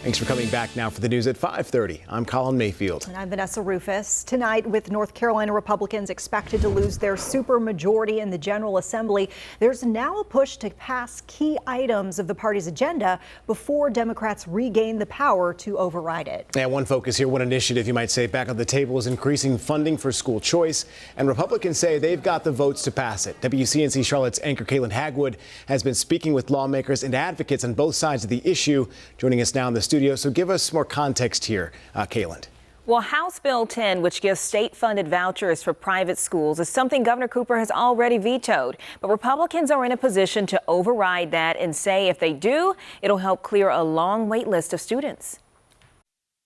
Thanks for coming back now for the news at 5:30. I'm Colin Mayfield. And I'm Vanessa Rufus. Tonight, with North Carolina Republicans expected to lose their supermajority in the General Assembly, there's now a push to pass key items of the party's agenda before Democrats regain the power to override it. And one focus here, one initiative you might say back on the table is increasing funding for school choice. And Republicans say they've got the votes to pass it. WCNC Charlotte's anchor Caitlin Hagwood has been speaking with lawmakers and advocates on both sides of the issue. Joining us now in the studio. So give us more context here, Caitlin. Well, House Bill 10, which gives state-funded vouchers for private schools, is something Governor Cooper has already vetoed. But Republicans are in a position to override that and say if they do, it'll help clear a long wait list of students.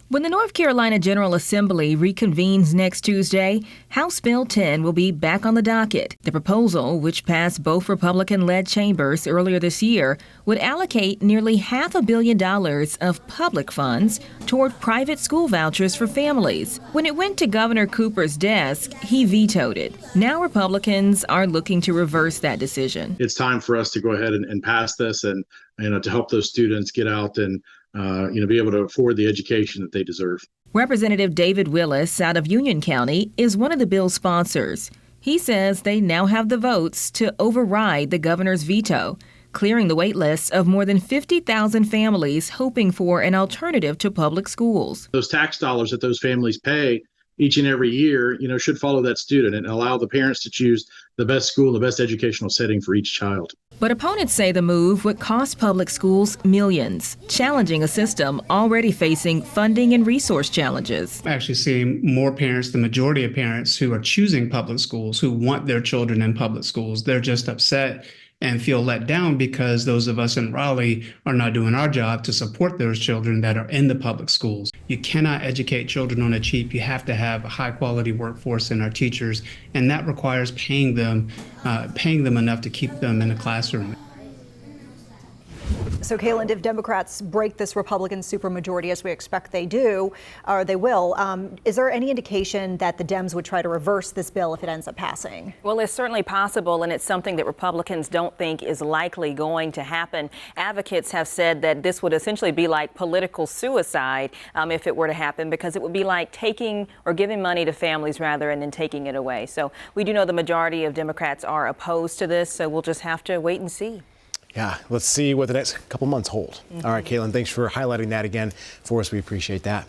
When the North Carolina General Assembly reconvenes next Tuesday, House Bill 10 will be back on the docket. The proposal, which passed both Republican-led chambers earlier this year, would allocate nearly $500 million of public funds toward private school vouchers for families. When it went to Governor Cooper's desk, he vetoed it. Now Republicans are looking to reverse that decision. It's time for us to go ahead and pass this and to help those students get out and be able to afford the education that they deserve. Representative David Willis out of Union County is one of the bill's sponsors. He says they now have the votes to override the governor's veto, clearing the wait lists of more than 50,000 families hoping for an alternative to public schools. Those tax dollars that those families pay each and every year, should follow that student and allow the parents to choose the best school, the best educational setting for each child. But opponents say the move would cost public schools millions, challenging a system already facing funding and resource challenges. I'm actually seeing more parents, the majority of parents who are choosing public schools, who want their children in public schools. They're just upset and feel let down because those of us in Raleigh are not doing our job to support those children that are in the public schools. You cannot educate children on the cheap. You have to have a high quality workforce in our teachers, and that requires paying them enough to keep them in the classroom. So, Caitlin, if Democrats break this Republican supermajority, as we expect they do, or they will, is there any indication that the Dems would try to reverse this bill if it ends up passing? Well, it's certainly possible, and it's something that Republicans don't think is likely going to happen. Advocates have said that this would essentially be like political suicide if it were to happen, because it would be like taking or giving money to families rather and then taking it away. So we do know the majority of Democrats are opposed to this, so we'll just have to wait and see. Yeah, let's see what the next couple months hold. All right, Caitlin, thanks for highlighting that again for us. We appreciate that.